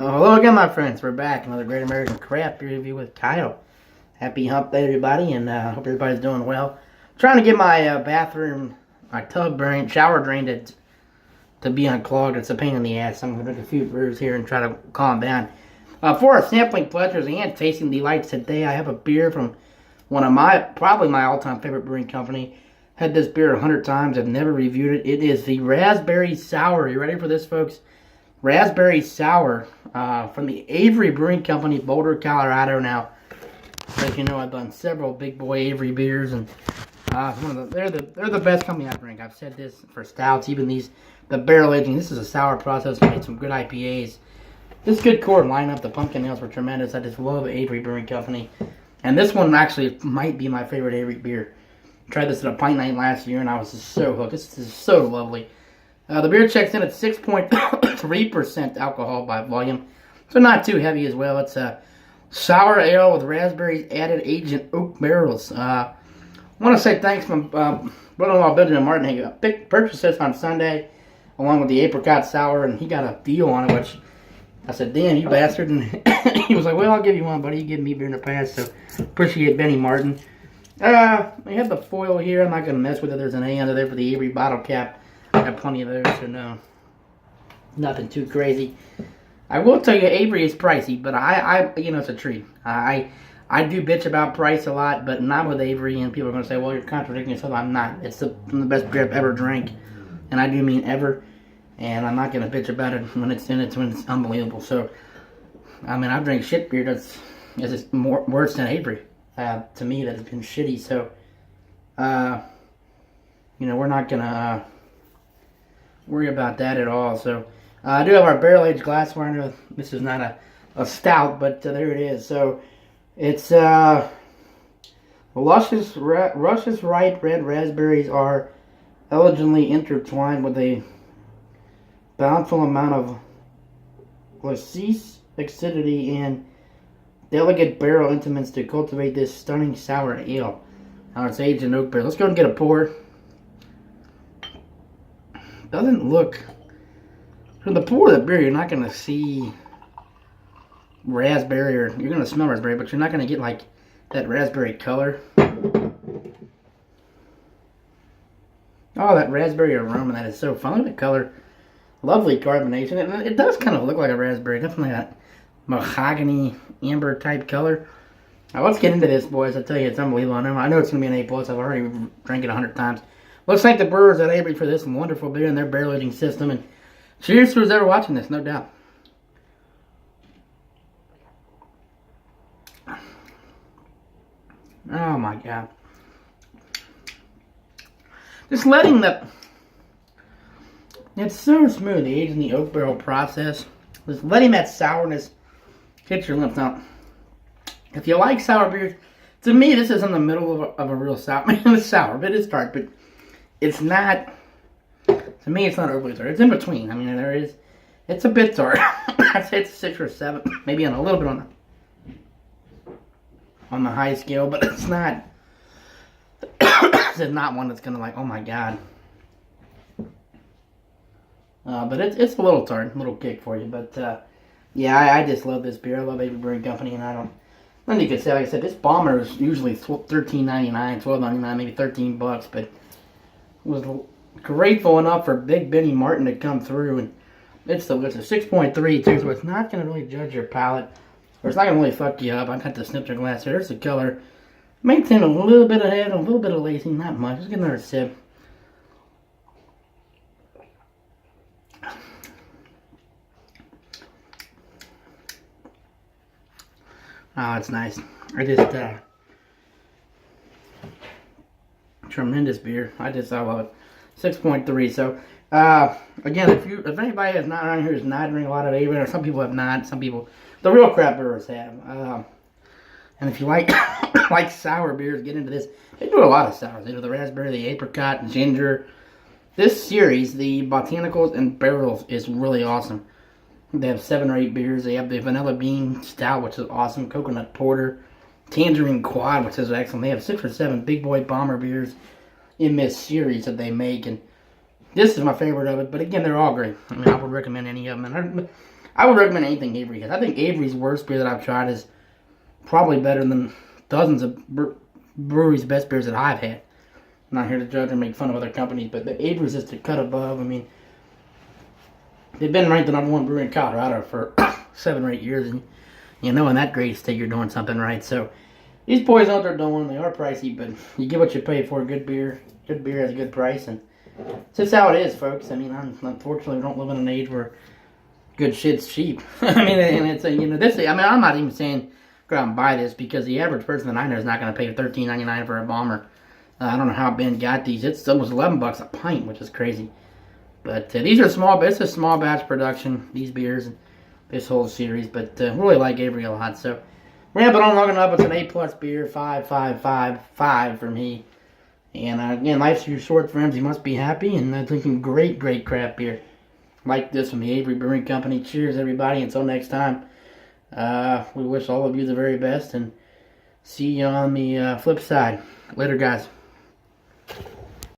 Hello again, my friends. We're back. Another Great American Craft Beer review with Kyle. Happy hump day, everybody, and hope everybody's doing well. I'm trying to get my bathroom, my tub drain, shower drain to be unclogged. It's a pain in the ass. I'm going to drink a few brews here and try to calm down. For our sampling pleasures and tasting delights today, I have a beer from one of probably my all-time favorite brewing company. Had this beer 100 times. I've never reviewed it. It is the Rasberry Sour. You ready for this, folks? Rasberry Sour from the Avery Brewing Company, Boulder, Colorado. Now, as you know, I've done several big boy Avery beers, and they're the best company I drink. I've said this for stouts, even the barrel aging. This is a sour process. We made some good IPAs. This good core lineup. The pumpkin ales were tremendous. I just love Avery Brewing Company, and this one actually might be my favorite Avery beer. Tried this at a pint night last year, and I was just so hooked. This is so lovely. The beer checks in at 6.3% alcohol by volume, so not too heavy as well. It's a sour ale with raspberries added, aged in oak barrels. I want to say thanks to brother-in-law Benjamin Martin. He purchased this on Sunday along with the apricot sour, and he got a deal on it, which I said, damn, you bastard. And he was like, well, I'll give you one, buddy. You gave me beer in the past, so appreciate Benny Martin. We have the foil here. I'm not going to mess with it. There's an A under there for the Avery bottle cap. I have plenty of those, so no, nothing too crazy. I will tell you, Avery is pricey, but it's a treat. I do bitch about price a lot, but not with Avery, and people are going to say, well, you're contradicting yourself. I'm not. It's the best beer I've ever drank, and I do mean ever, and I'm not going to bitch about it when it's unbelievable. So, I mean, I've drank shit beer that's worse than Avery. To me, that's been shitty, so, we're not going to worry about that at all. So I do have our barrel aged glassware. I know this is not a stout, but there it is. So it's luscious ripe red raspberries are elegantly intertwined with a bountiful amount of glacis acidity and delicate barrel intimates to cultivate this stunning sour ale. Now it's aged in oak barrel. Let's go and get a pour. Doesn't look, from the pour of the beer, you're not going to see raspberry, or you're going to smell raspberry, but you're not going to get like that raspberry color. Oh, that raspberry aroma, that is so fun. Look at the color. Lovely carbonation. It does kind of look like a raspberry. Definitely that mahogany amber type color. Now let's get into this, boys. I tell you, it's unbelievable. I know it's going to be an A+. I've already drank it 100 times. Let's thank the brewers at Avery for this wonderful beer and their barrel aging system. And cheers to who's ever watching this, no doubt. Oh my God. Just letting it's so smooth, the aging the oak barrel process. Just letting that sourness hit your lips. Now, if you like sour beers, to me this is in the middle of a real sour. I mean, it's sour, but it's tart, but it's not, to me, it's not overly tart. It's in between. I mean, it's a bit tart. I'd say it's a 6 or 7, maybe a little bit on the high scale, but it's not, this is not one that's going to like, oh my God. But it's a little tart, a little kick for you. But, yeah, I just love this beer. I love Avery Brewing Company, and nothing you could say. Like I said, this bomber is usually $13.99, $12.99, maybe $13, but was grateful enough for Big Benny Martin to come through, and it's a 6.3 too, so it's not going to really judge your palate, or it's not going to really fuck you up. I got the snifter glass here. There's the color. Maintain a little bit of head, a little bit of lacing, not much. Let's get another sip. Oh, it's nice. I just tremendous beer. I love it. 6.3. So again, if anybody is not around here who's not drinking a lot of Avery, or some people have not, some people, the real craft brewers have. And if you like like sour beers, get into this. They do a lot of sours. They do the raspberry, the apricot, ginger. This series, the botanicals and barrels, is really awesome. They have 7 or 8 beers. They have the vanilla bean stout, which is awesome. Coconut porter, tangerine quad, which is excellent. They have 6 or 7 big boy bomber beers in this series that they make, and this is my favorite of it. But again, they're all great. I mean, I would recommend any of them. And I would recommend anything Avery has. I think Avery's worst beer that I've tried is probably better than dozens of breweries' best beers that I've had. I'm not here to judge or make fun of other companies, but the Avery's just a cut above. I mean, they've been ranked the #1 brewery in Colorado for 7 or 8 years, and you know in that great state you're doing something right. So these boys know what they're doing. They are pricey, but you get what you pay for. Good beer has a good price, and it's just how it is, folks. I mean, unfortunately, we don't live in an age where good shit's cheap. I mean, and it's this. I mean, I'm not even saying go out and buy this because the average person that I know is not going to pay $13.99 for a bomber. I don't know how Ben got these. It's almost $11 a pint, which is crazy. But these are small. It's a small batch production. These beers and this whole series, but really like Avery a lot. So rambling on long enough. It's an A+ beer, 5 for me. And again, life's too short for him. He must be happy and drinking great craft beer like this from the Avery Brewing Company. Cheers, everybody. Until next time, we wish all of you the very best and see you on the flip side. Later, guys.